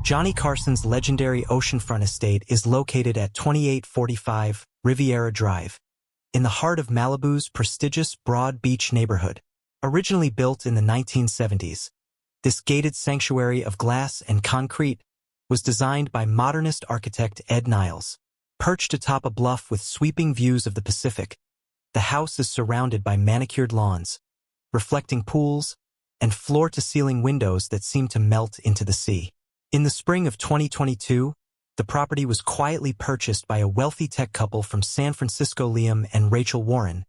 Johnny Carson's legendary oceanfront estate is located at 2845 Riviera Drive, in the heart of Malibu's prestigious Broad Beach neighborhood. Originally built in the 1970s, this gated sanctuary of glass and concrete was designed by modernist architect Ed Niles. Perched atop a bluff with sweeping views of the Pacific, the house is surrounded by manicured lawns, reflecting pools, and floor-to-ceiling windows that seem to melt into the sea. In the spring of 2022, the property was quietly purchased by a wealthy tech couple from San Francisco, Liam and Rachel Warren,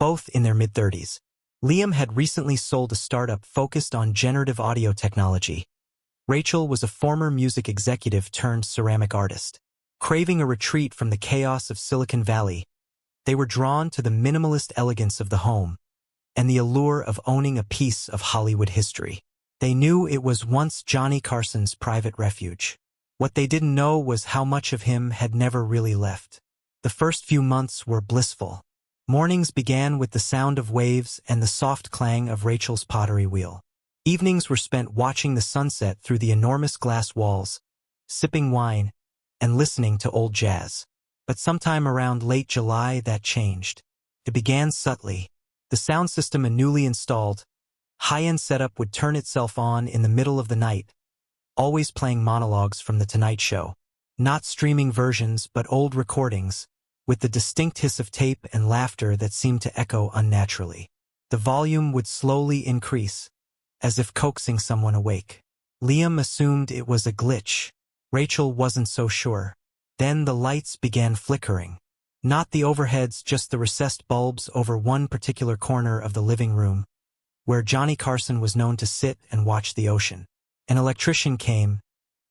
both in their mid-30s. Liam had recently sold a startup focused on generative audio technology. Rachel was a former music executive turned ceramic artist. Craving a retreat from the chaos of Silicon Valley, they were drawn to the minimalist elegance of the home and the allure of owning a piece of Hollywood history. They knew it was once Johnny Carson's private refuge. What they didn't know was how much of him had never really left. The first few months were blissful. Mornings began with the sound of waves and the soft clang of Rachel's pottery wheel. Evenings were spent watching the sunset through the enormous glass walls, sipping wine, and listening to old jazz. But sometime around late July that changed. It began subtly. The sound system, a newly installed, high-end setup, would turn itself on in the middle of the night, always playing monologues from The Tonight Show. Not streaming versions, but old recordings, with the distinct hiss of tape and laughter that seemed to echo unnaturally. The volume would slowly increase, as if coaxing someone awake. Liam assumed it was a glitch. Rachel wasn't so sure. Then the lights began flickering. Not the overheads, just the recessed bulbs over one particular corner of the living room, where Johnny Carson was known to sit and watch the ocean. An electrician came,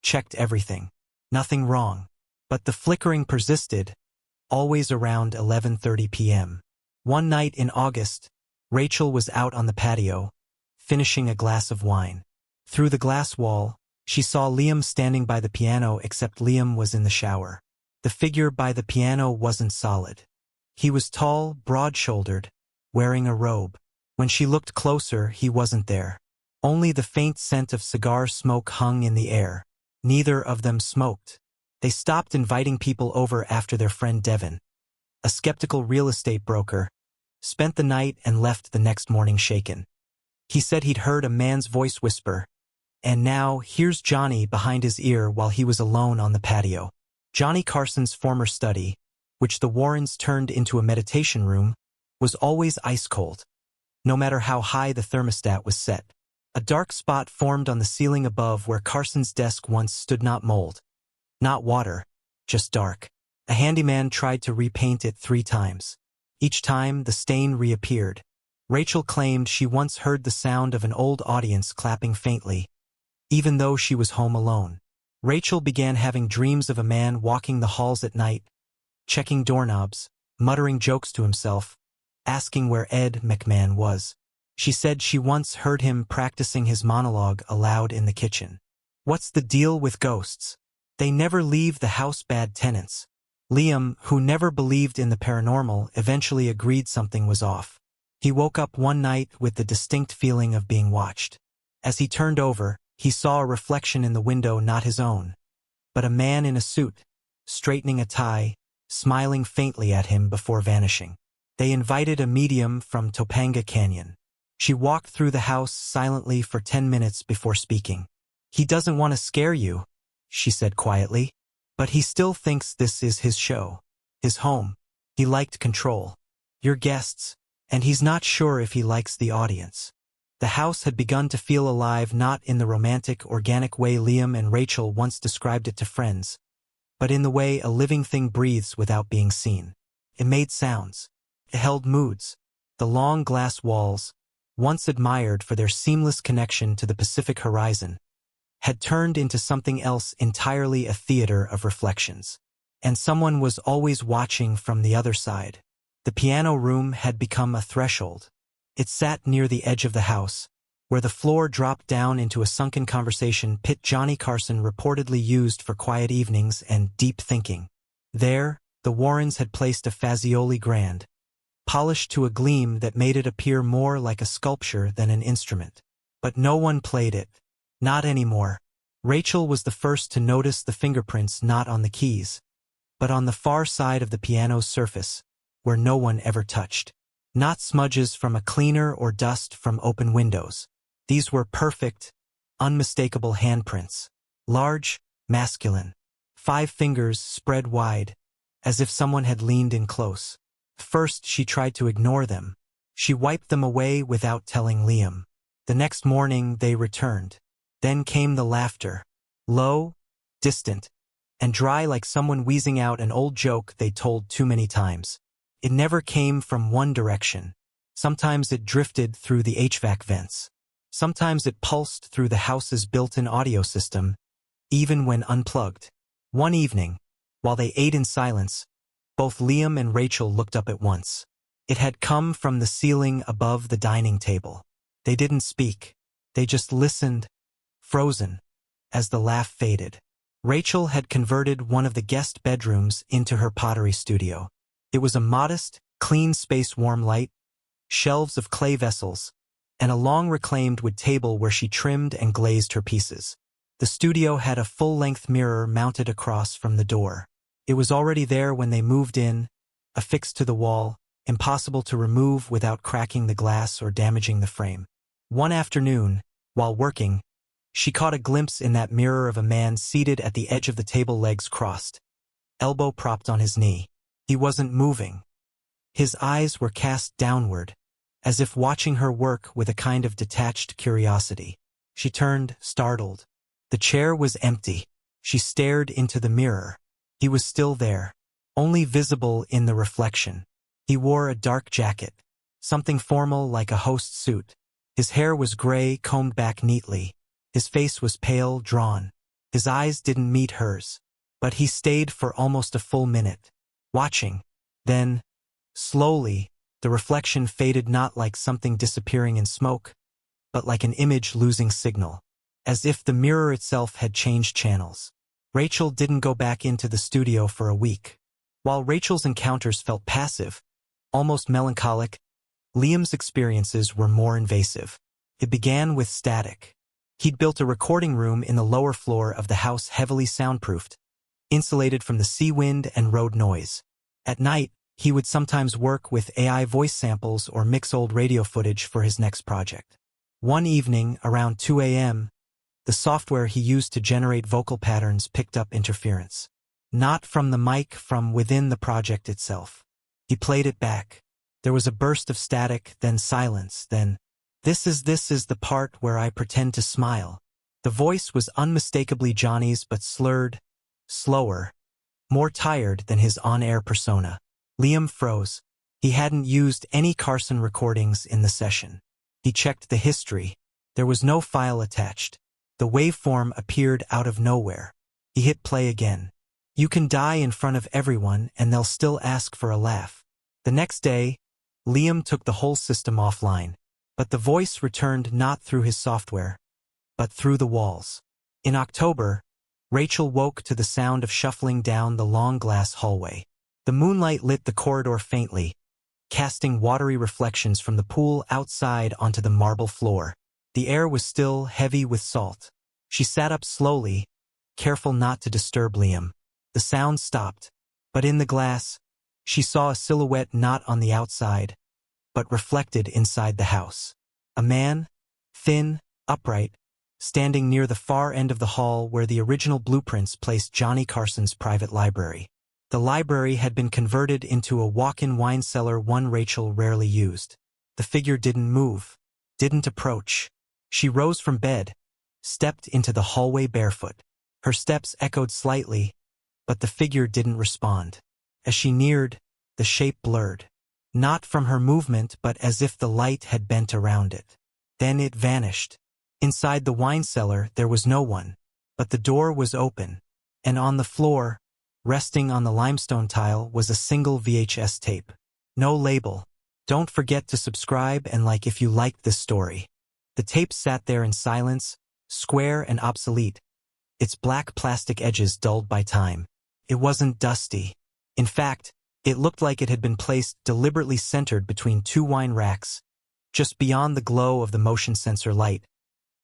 checked everything. Nothing wrong. But the flickering persisted, always around 11:30 p.m. One night in August, Rachel was out on the patio, finishing a glass of wine. Through the glass wall, she saw Liam standing by the piano, except Liam was in the shower. The figure by the piano wasn't solid. He was tall, broad-shouldered, wearing a robe. When she looked closer, he wasn't there. Only the faint scent of cigar smoke hung in the air. Neither of them smoked. They stopped inviting people over after their friend Devin, a skeptical real estate broker, spent the night and left the next morning shaken. He said he'd heard a man's voice whisper, and now here's Johnny behind his ear while he was alone on the patio. Johnny Carson's former study, which the Warrens turned into a meditation room, was always ice cold, no matter how high the thermostat was set. A dark spot formed on the ceiling above where Carson's desk once stood. Not mold, not water, just dark. A handyman tried to repaint it 3 times. Each time, the stain reappeared. Rachel claimed she once heard the sound of an old audience clapping faintly, even though she was home alone. Rachel began having dreams of a man walking the halls at night, checking doorknobs, muttering jokes to himself, asking where Ed McMahon was. She said she once heard him practicing his monologue aloud in the kitchen. What's the deal with ghosts? They never leave the house. Bad tenants. Liam, who never believed in the paranormal, eventually agreed something was off. He woke up one night with the distinct feeling of being watched. As he turned over, he saw a reflection in the window, not his own, but a man in a suit, straightening a tie, smiling faintly at him before vanishing. They invited a medium from Topanga Canyon. She walked through the house silently for 10 minutes before speaking. He doesn't want to scare you, she said quietly, but he still thinks this is his show, his home. He liked control. You're guests, and he's not sure if he likes the audience. The house had begun to feel alive, not in the romantic, organic way Liam and Rachel once described it to friends, but in the way a living thing breathes without being seen. It made sounds. It held moods. The long glass walls, once admired for their seamless connection to the Pacific horizon, had turned into something else entirely, a theater of reflections. And someone was always watching from the other side. The piano room had become a threshold. It sat near the edge of the house, where the floor dropped down into a sunken conversation pit Johnny Carson reportedly used for quiet evenings and deep thinking. There, the Warrens had placed a Fazioli grand, polished to a gleam that made it appear more like a sculpture than an instrument. But no one played it. Not anymore. Rachel was the first to notice the fingerprints not on the keys, but on the far side of the piano's surface, where no one ever touched. Not smudges from a cleaner or dust from open windows. These were perfect, unmistakable handprints. Large, masculine. 5 fingers spread wide, as if someone had leaned in close. First, she tried to ignore them. She wiped them away without telling Liam. The next morning, they returned. Then came the laughter. Low, distant, and dry like someone wheezing out an old joke they told too many times. It never came from one direction. Sometimes it drifted through the HVAC vents. Sometimes it pulsed through the house's built-in audio system, even when unplugged. One evening, while they ate in silence, both Liam and Rachel looked up at once. It had come from the ceiling above the dining table. They didn't speak. They just listened, frozen, as the laugh faded. Rachel had converted one of the guest bedrooms into her pottery studio. It was a modest, clean space, warm light, shelves of clay vessels, and a long reclaimed wood table where she trimmed and glazed her pieces. The studio had a full-length mirror mounted across from the door. It was already there when they moved in, affixed to the wall, impossible to remove without cracking the glass or damaging the frame. One afternoon, while working, she caught a glimpse in that mirror of a man seated at the edge of the table, legs crossed, elbow propped on his knee. He wasn't moving. His eyes were cast downward, as if watching her work with a kind of detached curiosity. She turned, startled. The chair was empty. She stared into the mirror. He was still there, only visible in the reflection. He wore a dark jacket, something formal like a host suit. His hair was gray, combed back neatly. His face was pale, drawn. His eyes didn't meet hers, but he stayed for almost a full minute, watching. Then, slowly, the reflection faded, not like something disappearing in smoke, but like an image losing signal, as if the mirror itself had changed channels. Rachel didn't go back into the studio for a week. While Rachel's encounters felt passive, almost melancholic, Liam's experiences were more invasive. It began with static. He'd built a recording room in the lower floor of the house, heavily soundproofed, insulated from the sea wind and road noise. At night, he would sometimes work with AI voice samples or mix old radio footage for his next project. One evening, around 2 a.m., the software he used to generate vocal patterns picked up interference. Not from the mic, from within the project itself. He played it back. There was a burst of static, then silence, then, This is the part where I pretend to smile." The voice was unmistakably Johnny's, but slurred, slower, more tired than his on-air persona. Liam froze. He hadn't used any Carson recordings in the session. He checked the history. There was no file attached. The waveform appeared out of nowhere. He hit play again. You can die in front of everyone and they'll still ask for a laugh. The next day, Liam took the whole system offline. But the voice returned not through his software, but through the walls. In October, Rachel woke to the sound of shuffling down the long glass hallway. The moonlight lit the corridor faintly, casting watery reflections from the pool outside onto the marble floor. The air was still heavy with salt. She sat up slowly, careful not to disturb Liam. The sound stopped, but in the glass, she saw a silhouette not on the outside, but reflected inside the house. A man, thin, upright, standing near the far end of the hall where the original blueprints placed Johnny Carson's private library. The library had been converted into a walk-in wine cellar, one Rachel rarely used. The figure didn't move, didn't approach. She rose from bed, stepped into the hallway barefoot. Her steps echoed slightly, but the figure didn't respond. As she neared, the shape blurred. Not from her movement, but as if the light had bent around it. Then it vanished. Inside the wine cellar, there was no one, but the door was open, and on the floor, resting on the limestone tile, was a single VHS tape. No label. Don't forget to subscribe and like if you liked this story. The tape sat there in silence, square and obsolete, its black plastic edges dulled by time. It wasn't dusty. In fact, it looked like it had been placed deliberately centered between two wine racks, just beyond the glow of the motion sensor light,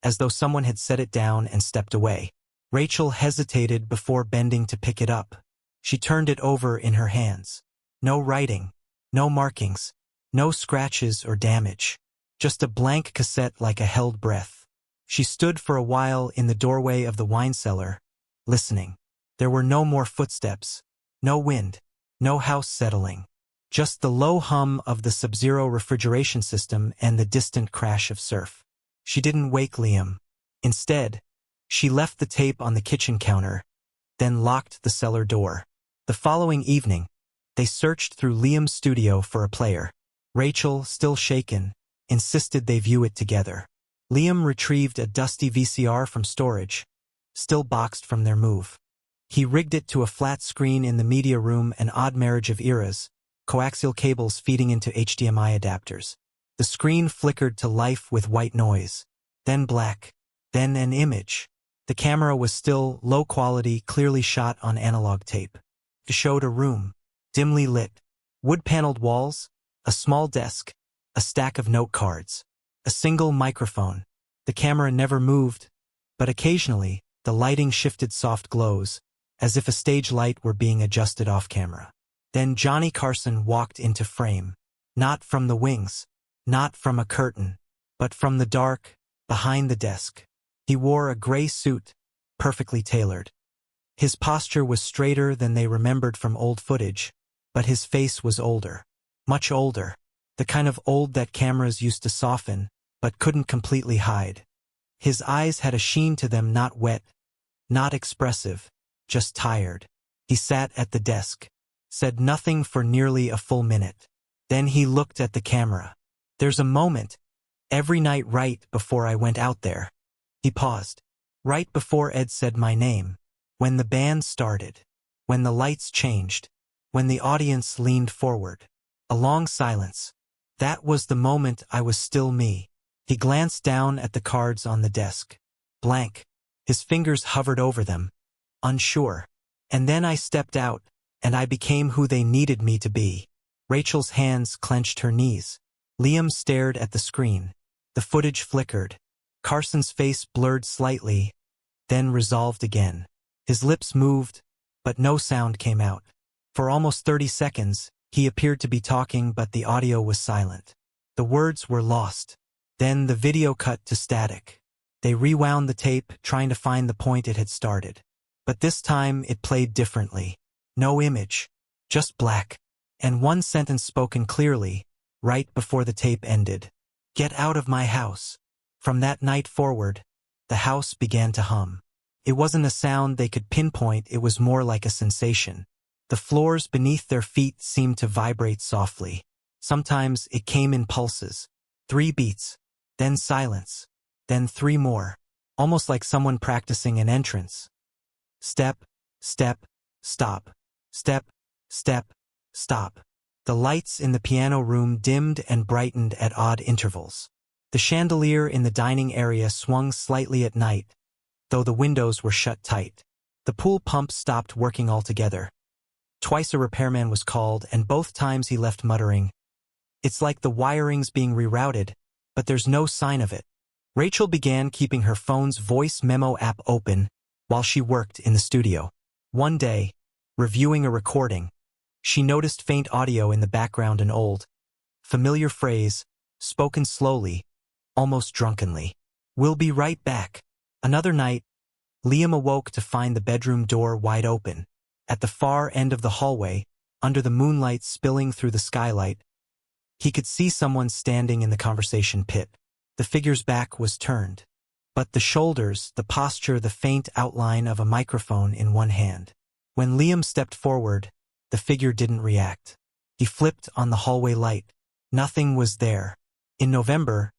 as though someone had set it down and stepped away. Rachel hesitated before bending to pick it up. She turned it over in her hands. No writing, no markings, no scratches or damage. Just a blank cassette like a held breath. She stood for a while in the doorway of the wine cellar, listening. There were no more footsteps, no wind, no house settling. Just the low hum of the sub-zero refrigeration system and the distant crash of surf. She didn't wake Liam. Instead, she left the tape on the kitchen counter, then locked the cellar door. The following evening, they searched through Liam's studio for a player. Rachel, still shaken, insisted they view it together. Liam retrieved a dusty VCR from storage, still boxed from their move. He rigged it to a flat screen in the media room, an odd marriage of eras, coaxial cables feeding into HDMI adapters. The screen flickered to life with white noise, then black, then an image. The camera was still low quality, clearly shot on analog tape. It showed a room, dimly lit, wood-paneled walls, a small desk, a stack of note cards, a single microphone. The camera never moved, but occasionally, the lighting shifted soft glows, as if a stage light were being adjusted off-camera. Then Johnny Carson walked into frame. Not from the wings, not from a curtain, but from the dark, behind the desk. He wore a gray suit, perfectly tailored. His posture was straighter than they remembered from old footage, but his face was older. Much older. The kind of old that cameras used to soften, but couldn't completely hide. His eyes had a sheen to them, not wet, not expressive, just tired. He sat at the desk, said nothing for nearly a full minute. Then he looked at the camera. There's a moment, every night right before I went out there. He paused. Right before Ed said my name. When the band started. When the lights changed. When the audience leaned forward. A long silence. That was the moment I was still me. He glanced down at the cards on the desk. Blank. His fingers hovered over them. Unsure. And then I stepped out, and I became who they needed me to be. Rachel's hands clenched her knees. Liam stared at the screen. The footage flickered. Carson's face blurred slightly, then resolved again. His lips moved, but no sound came out. For almost 30 seconds, he appeared to be talking, but the audio was silent. The words were lost. Then the video cut to static. They rewound the tape, trying to find the point it had started. But this time it played differently. No image, just black. And one sentence spoken clearly, right before the tape ended. Get out of my house. From that night forward, the house began to hum. It wasn't a sound they could pinpoint, it was more like a sensation. The floors beneath their feet seemed to vibrate softly. Sometimes it came in pulses. 3 beats, then silence, then 3 more, almost like someone practicing an entrance. Step, step, stop. Step, step, stop. The lights in the piano room dimmed and brightened at odd intervals. The chandelier in the dining area swung slightly at night, though the windows were shut tight. The pool pump stopped working altogether. Twice a repairman was called, and both times he left muttering, "It's like the wiring's being rerouted, but there's no sign of it." Rachel began keeping her phone's voice memo app open while she worked in the studio. One day, reviewing a recording, she noticed faint audio in the background, an old, familiar phrase, spoken slowly, almost drunkenly. "We'll be right back." Another night, Liam awoke to find the bedroom door wide open. At the far end of the hallway, under the moonlight spilling through the skylight, he could see someone standing in the conversation pit. The figure's back was turned, but the shoulders, the posture, the faint outline of a microphone in one hand. When Liam stepped forward, the figure didn't react. He flipped on the hallway light. Nothing was there. In November,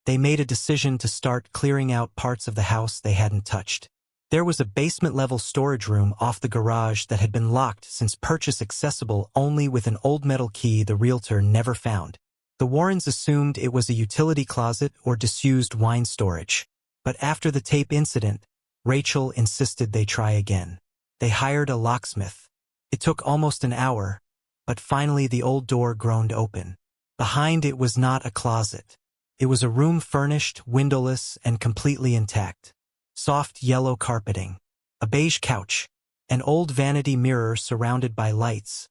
they made a decision to start clearing out parts of the house they hadn't touched. There was a basement-level storage room off the garage that had been locked since purchase, accessible only with an old metal key the realtor never found. The Warrens assumed it was a utility closet or disused wine storage. But after the tape incident, Rachel insisted they try again. They hired a locksmith. It took almost an hour, but finally the old door groaned open. Behind it was not a closet. It was a room furnished, windowless, and completely intact. Soft yellow carpeting, a beige couch, an old vanity mirror surrounded by lights,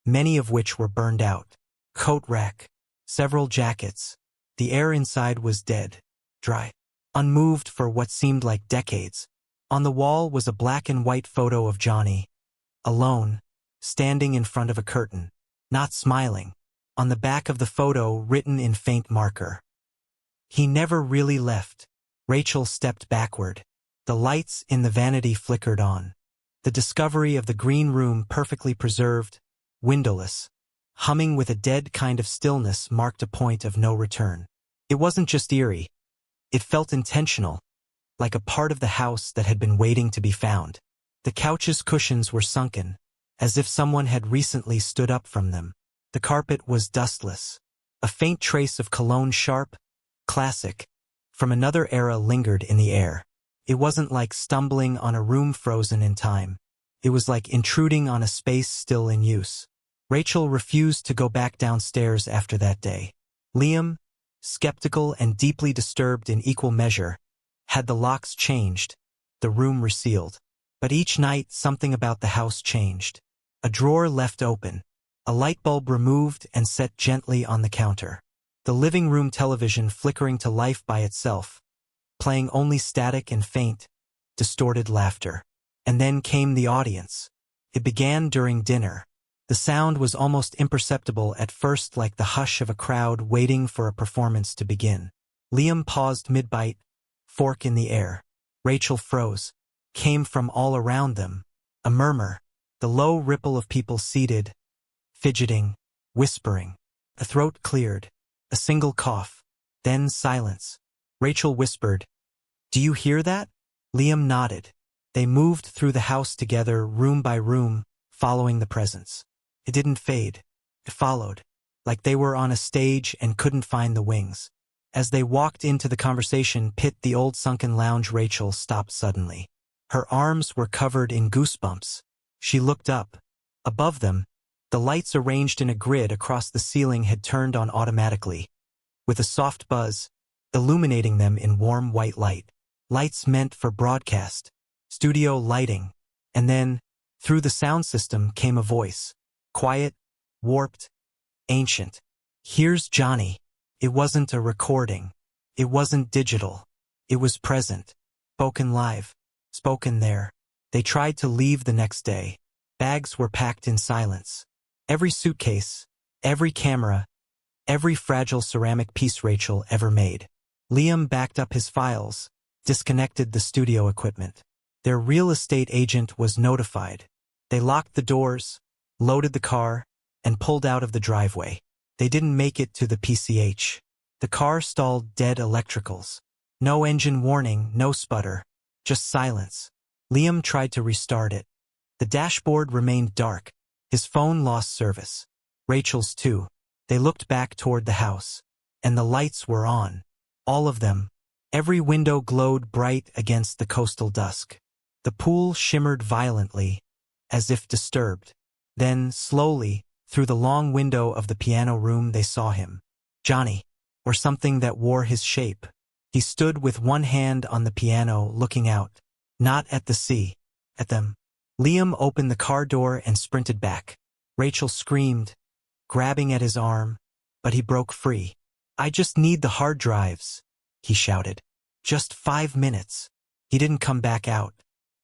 many of which were burned out, coat rack, several jackets. The air inside was dead, dry, unmoved for what seemed like decades. On the wall was a black and white photo of Johnny, alone, standing in front of a curtain, not smiling. On the back of the photo, written in faint marker, "He never really left." Rachel stepped backward. The lights in the vanity flickered on. The discovery of the green room, perfectly preserved, windowless, humming with a dead kind of stillness, marked a point of no return. It wasn't just eerie. It felt intentional, like a part of the house that had been waiting to be found. The couch's cushions were sunken, as if someone had recently stood up from them. The carpet was dustless. A faint trace of cologne, sharp, classic, from another era, lingered in the air. It wasn't like stumbling on a room frozen in time. It was like intruding on a space still in use. Rachel refused to go back downstairs after that day. Liam, skeptical and deeply disturbed in equal measure, had the locks changed, the room resealed. But each night something about the house changed. A drawer left open, a light bulb removed and set gently on the counter. The living room television flickering to life by itself, playing only static and faint, distorted laughter. And then came the audience. It began during dinner. The sound was almost imperceptible at first, like the hush of a crowd waiting for a performance to begin. Liam paused mid-bite, fork in the air. Rachel froze. Came from all around them. A murmur, the low ripple of people seated, fidgeting, whispering. A throat cleared. A single cough. Then silence. Rachel whispered, "Do you hear that?" Liam nodded. They moved through the house together, room by room, following the presence. It didn't fade. It followed, like they were on a stage and couldn't find the wings. As they walked into the conversation pit, the old sunken lounge, Rachel stopped suddenly. Her arms were covered in goosebumps. She looked up. Above them, the lights arranged in a grid across the ceiling had turned on automatically, with a soft buzz, illuminating them in warm white light. Lights meant for broadcast, studio lighting. And then, through the sound system came a voice. Quiet, warped, ancient. "Here's Johnny." It wasn't a recording. It wasn't digital. It was present. Spoken live. Spoken there. They tried to leave the next day. Bags were packed in silence. Every suitcase, every camera, every fragile ceramic piece Rachel ever made. Liam backed up his files, disconnected the studio equipment. Their real estate agent was notified. They locked the doors, loaded the car, and pulled out of the driveway. They didn't make it to the PCH. The car stalled, dead electricals. No engine warning, no sputter, just silence. Liam tried to restart it. The dashboard remained dark. His phone lost service. Rachel's too. They looked back toward the house. And the lights were on. All of them. Every window glowed bright against the coastal dusk. The pool shimmered violently, as if disturbed. Then, slowly, through the long window of the piano room they saw him. Johnny, or something that wore his shape. He stood with one hand on the piano, looking out. Not at the sea. At them. Liam opened the car door and sprinted back. Rachel screamed, grabbing at his arm, but he broke free. "I just need the hard drives," he shouted. "Just 5 minutes." He didn't come back out.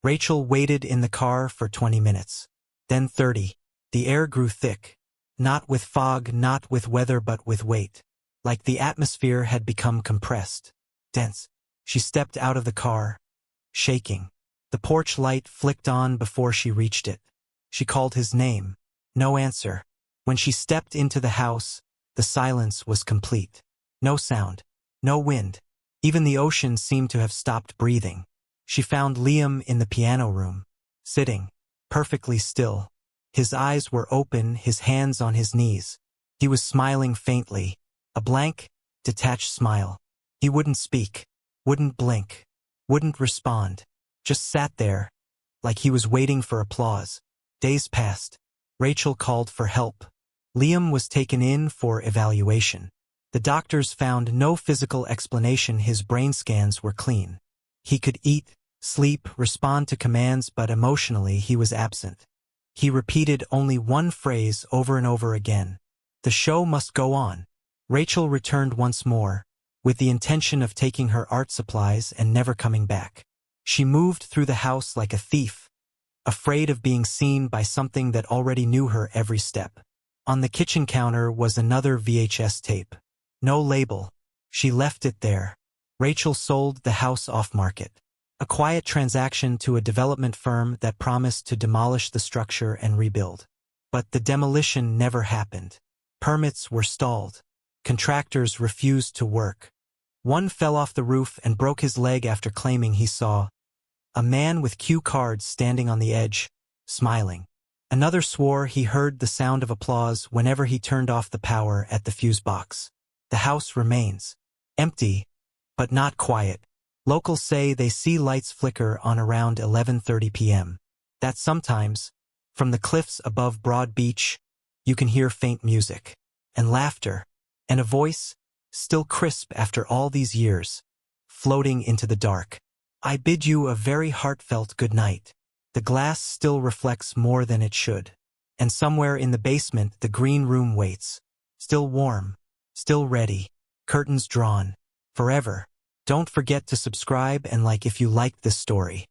Rachel waited in the car for 20 minutes. Then 30. The air grew thick. Not with fog, not with weather, but with weight. Like the atmosphere had become compressed. Dense. She stepped out of the car, shaking. The porch light flicked on before she reached it. She called his name. No answer. When she stepped into the house, the silence was complete. No sound. No wind. Even the ocean seemed to have stopped breathing. She found Liam in the piano room, sitting, perfectly still. His eyes were open, his hands on his knees. He was smiling faintly, a blank, detached smile. He wouldn't speak, wouldn't blink, wouldn't respond. Just sat there, like he was waiting for applause. Days passed. Rachel called for help. Liam was taken in for evaluation. The doctors found no physical explanation. His brain scans were clean. He could eat, sleep, respond to commands, but emotionally he was absent. He repeated only one phrase over and over again. The show must go on. Rachel returned once more, with the intention of taking her art supplies and never coming back. She moved through the house like a thief, afraid of being seen by something that already knew her every step. On the kitchen counter was another VHS tape. No label. She left it there. Rachel sold the house off-market. A quiet transaction to a development firm that promised to demolish the structure and rebuild. But the demolition never happened. Permits were stalled. Contractors refused to work. One fell off the roof and broke his leg after claiming he saw a man with cue cards standing on the edge, smiling. Another swore he heard the sound of applause whenever he turned off the power at the fuse box. The house remains empty, but not quiet. Locals say they see lights flicker on around 11:30 p.m. That sometimes, from the cliffs above Broad Beach, you can hear faint music, and laughter, and a voice, still crisp after all these years, floating into the dark. I bid you a very heartfelt good night. The glass still reflects more than it should. And somewhere in the basement the green room waits. Still warm, still ready, curtains drawn, forever. Don't forget to subscribe and like if you liked this story.